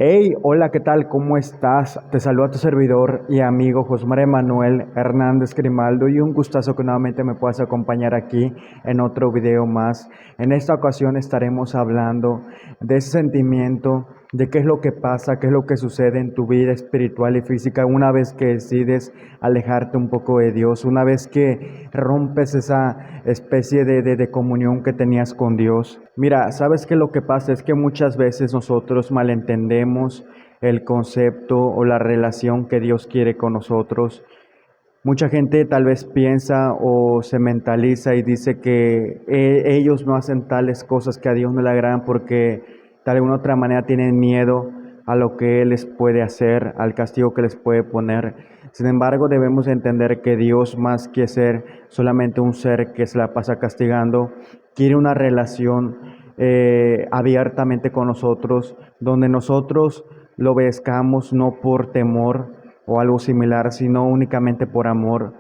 Hey, hola, ¿qué tal? ¿Cómo estás? Te saluda tu servidor y amigo Josmar Emanuel Hernández Grimaldo y un gustazo que nuevamente me puedas acompañar aquí en otro video más. En esta ocasión estaremos hablando de ese sentimiento, de qué es lo que pasa, qué es lo que sucede en tu vida espiritual y física una vez que decides alejarte un poco de Dios, una vez que rompes esa especie de comunión que tenías con Dios. Mira, ¿sabes qué? Lo que pasa es que muchas veces nosotros malentendemos el concepto o la relación que Dios quiere con nosotros. Mucha gente tal vez piensa o se mentaliza y dice que ellos no hacen tales cosas que a Dios no le agradan porque de alguna otra manera tienen miedo a lo que Él les puede hacer, al castigo que les puede poner. Sin embargo, debemos entender que Dios, más que ser solamente un ser que se la pasa castigando, quiere una relación abiertamente con nosotros, donde nosotros lo obedezcamos no por temor o algo similar, sino únicamente por amor.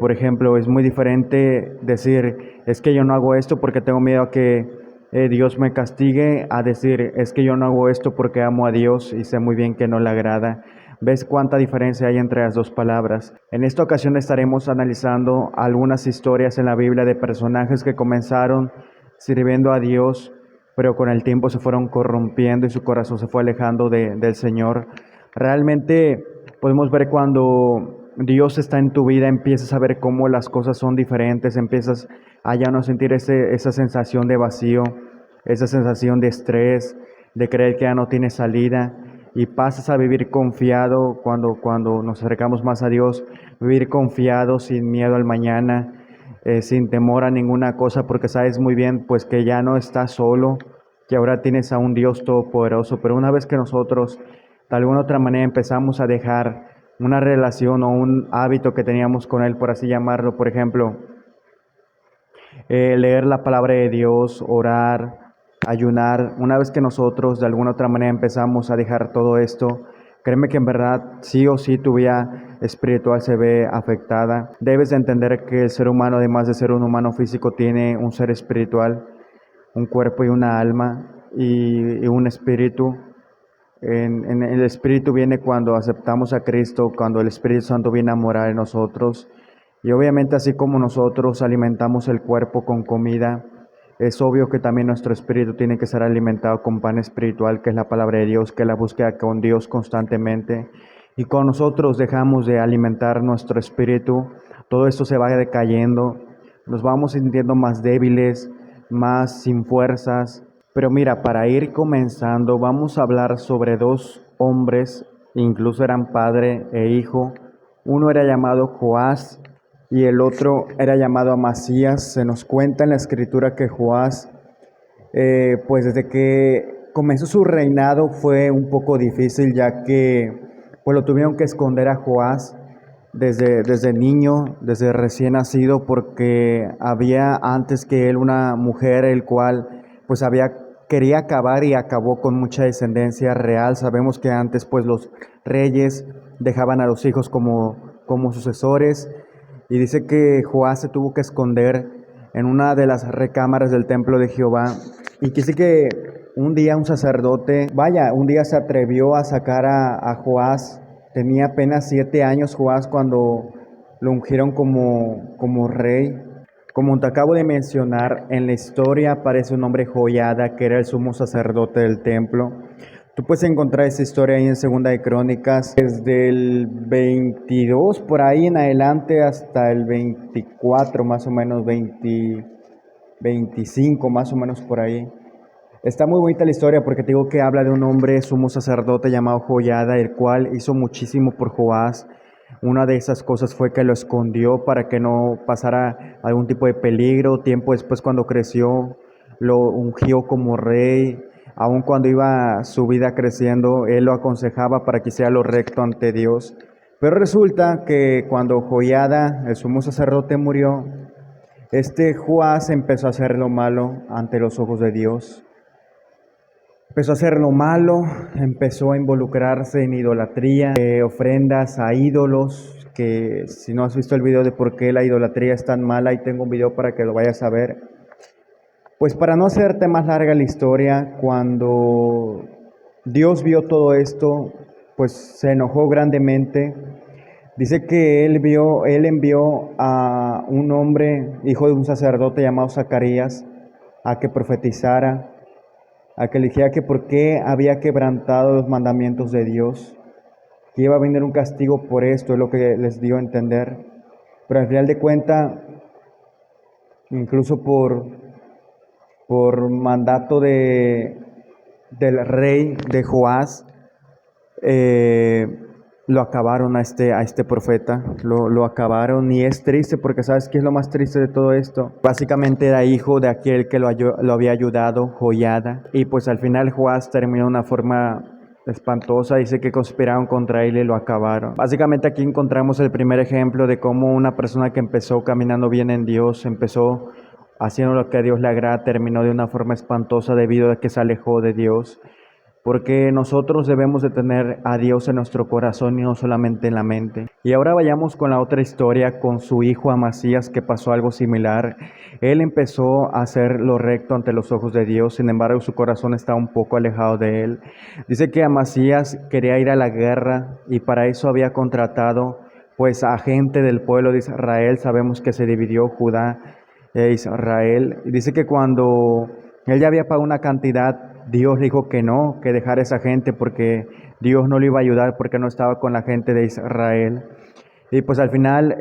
Por ejemplo, es muy diferente decir, es que yo no hago esto porque tengo miedo a que Dios me castigue, a decir, es que yo no hago esto porque amo a Dios y sé muy bien que no le agrada. ¿Ves cuánta diferencia hay entre las dos palabras? En esta ocasión estaremos analizando algunas historias en la Biblia de personajes que comenzaron sirviendo a Dios, pero con el tiempo se fueron corrompiendo y su corazón se fue alejando del Señor. Realmente podemos ver cuando Dios está en tu vida, empiezas a ver cómo las cosas son diferentes, empiezas a ya no sentir esa sensación de vacío, esa sensación de estrés, de creer que ya no tiene salida y pasas a vivir confiado cuando nos acercamos más a Dios, vivir confiado, sin miedo al mañana, sin temor a ninguna cosa, porque sabes muy bien pues que ya no estás solo, que ahora tienes a un Dios todopoderoso, pero una vez que nosotros de alguna otra manera empezamos a dejar una relación o un hábito que teníamos con Él, por así llamarlo, por ejemplo, leer la palabra de Dios, orar, ayunar. Una vez que nosotros de alguna otra manera empezamos a dejar todo esto, créeme que en verdad sí o sí tu vida espiritual se ve afectada. Debes de entender que el ser humano, además de ser un humano físico, tiene un ser espiritual, un cuerpo y una alma y un espíritu. En el Espíritu viene cuando aceptamos a Cristo, cuando el Espíritu Santo viene a morar en nosotros. Y obviamente así como nosotros alimentamos el cuerpo con comida, es obvio que también nuestro espíritu tiene que ser alimentado con pan espiritual, que es la palabra de Dios, que es la búsqueda con Dios constantemente. Y cuando nosotros dejamos de alimentar nuestro espíritu, todo esto se va decayendo, nos vamos sintiendo más débiles, más sin fuerzas. Pero mira, para ir comenzando, vamos a hablar sobre dos hombres, incluso eran padre e hijo. Uno era llamado Joás y el otro era llamado Amasías. Se nos cuenta en la escritura que Joás, pues desde que comenzó su reinado fue un poco difícil, ya que pues lo tuvieron que esconder a Joás desde niño, desde recién nacido, porque había antes que él una mujer el cual pues quería acabar y acabó con mucha descendencia real. Sabemos que antes pues los reyes dejaban a los hijos como sucesores, y dice que Joás se tuvo que esconder en una de las recámaras del templo de Jehová. Y que sí que un día un sacerdote, vaya, un día se atrevió a sacar a Joás. Tenía apenas 7 años Joás cuando lo ungieron como rey. Como te acabo de mencionar, en la historia aparece un hombre Joiada, que era el sumo sacerdote del templo. Tú puedes encontrar esa historia ahí en Segunda de Crónicas, desde el 22 por ahí en adelante hasta el 24 más o menos, 20, 25 más o menos por ahí. Está muy bonita la historia porque te digo que habla de un hombre sumo sacerdote llamado Joiada, el cual hizo muchísimo por Joás. Una de esas cosas fue que lo escondió para que no pasara algún tipo de peligro. Tiempo después, cuando creció, lo ungió como rey. Aun cuando iba su vida creciendo, él lo aconsejaba para que hiciera lo recto ante Dios. Pero resulta que cuando Joiada, el sumo sacerdote, murió, este Joás empezó a hacer lo malo ante los ojos de Dios. Empezó a hacer lo malo, empezó a involucrarse en idolatría, ofrendas a ídolos, que si no has visto el video de por qué la idolatría es tan mala, ahí tengo un video para que lo vayas a ver. Pues para no hacerte más larga la historia, cuando Dios vio todo esto, pues se enojó grandemente. Dice que él envió a un hombre, hijo de un sacerdote llamado Zacarías, a que profetizara, a que le dijera que por qué había quebrantado los mandamientos de Dios, que iba a venir un castigo por esto, es lo que les dio a entender. Pero al final de cuentas, incluso por mandato del rey de Joás, eh, lo acabaron a este profeta, lo acabaron, y es triste porque ¿sabes qué es lo más triste de todo esto? Básicamente era hijo de aquel que lo había ayudado, Joiada, y pues al final Joás terminó de una forma espantosa. Dice que conspiraron contra él y lo acabaron. Básicamente aquí encontramos el primer ejemplo de cómo una persona que empezó caminando bien en Dios, empezó haciendo lo que a Dios le agrada, terminó de una forma espantosa debido a que se alejó de Dios. Porque nosotros debemos de tener a Dios en nuestro corazón y no solamente en la mente. Y ahora vayamos con la otra historia, con su hijo Amasías, que pasó algo similar. Él empezó a hacer lo recto ante los ojos de Dios, sin embargo su corazón está un poco alejado de él. Dice que Amasías quería ir a la guerra y para eso había contratado pues a gente del pueblo de Israel. Sabemos que se dividió Judá e Israel. Y dice que cuando él ya había pagado una cantidad, Dios le dijo que no, que dejara esa gente porque Dios no le iba a ayudar porque no estaba con la gente de Israel. Y pues al final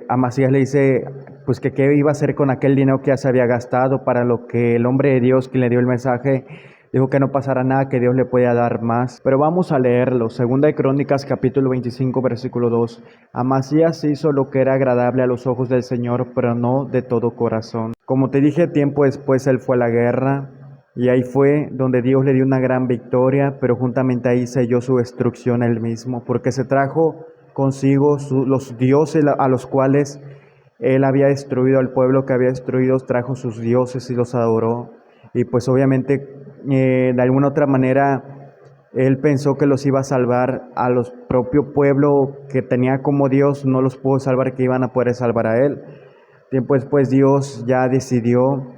Amasías le dice pues que qué iba a hacer con aquel dinero que ya se había gastado, para lo que el hombre de Dios que le dio el mensaje dijo que no pasara nada, que Dios le podía dar más. Pero vamos a leerlo. Segunda de Crónicas capítulo 25 versículo 2. Amasías hizo lo que era agradable a los ojos del Señor, pero no de todo corazón. Como te dije, tiempo después él fue a la guerra. Y ahí fue donde Dios le dio una gran victoria, pero juntamente ahí selló su destrucción él mismo, porque se trajo consigo los dioses a los cuales él había destruido, al pueblo que había destruido, trajo sus dioses y los adoró. Y pues obviamente de alguna otra manera él pensó que los iba a salvar a los propio pueblo que tenía como Dios, no los pudo salvar, que iban a poder salvar a él. Tiempo después Dios ya decidió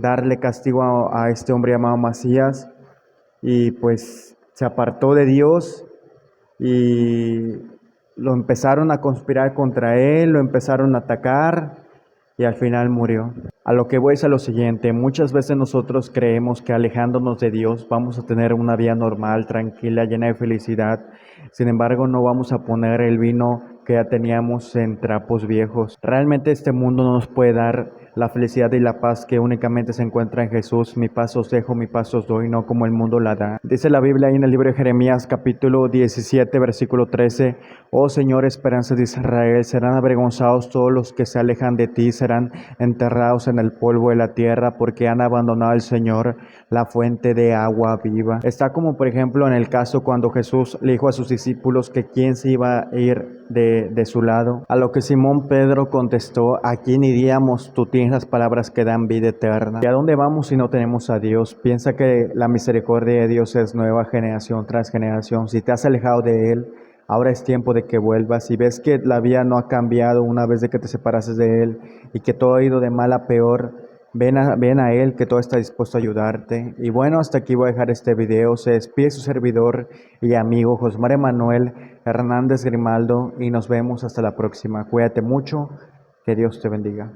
darle castigo a este hombre llamado Masías, y pues se apartó de Dios y lo empezaron a conspirar contra él, lo empezaron a atacar y al final murió. A lo que voy es a lo siguiente: muchas veces nosotros creemos que alejándonos de Dios vamos a tener una vida normal, tranquila, llena de felicidad. Sin embargo, no vamos a poner el vino que ya teníamos en trapos viejos. Realmente este mundo no nos puede dar la felicidad y la paz que únicamente se encuentra en Jesús. Mi paz os dejo, mi paz os doy, no como el mundo la da. Dice la Biblia ahí en el libro de Jeremías capítulo 17 versículo 13: Oh Señor, esperanza de Israel, serán avergonzados todos los que se alejan de ti, serán enterrados en el polvo de la tierra, porque han abandonado al Señor, la fuente de agua viva. Está como por ejemplo en el caso cuando Jesús le dijo a sus discípulos que quién se iba a ir de su lado, a lo que Simón Pedro contestó: ¿a quién iríamos? Tú tienes las palabras que dan vida eterna. ¿Y a dónde vamos si no tenemos a Dios? Piensa que la misericordia de Dios es nueva generación tras generación. Si te has alejado de Él, ahora es tiempo de que vuelvas. Si ves que la vida no ha cambiado una vez de que te separases de Él y que todo ha ido de mal a peor, ven a Él, que todo está dispuesto a ayudarte. Y bueno, hasta aquí voy a dejar este video. Se despide su servidor y amigo Josmar Emanuel Hernández Grimaldo y nos vemos hasta la próxima. Cuídate mucho, que Dios te bendiga.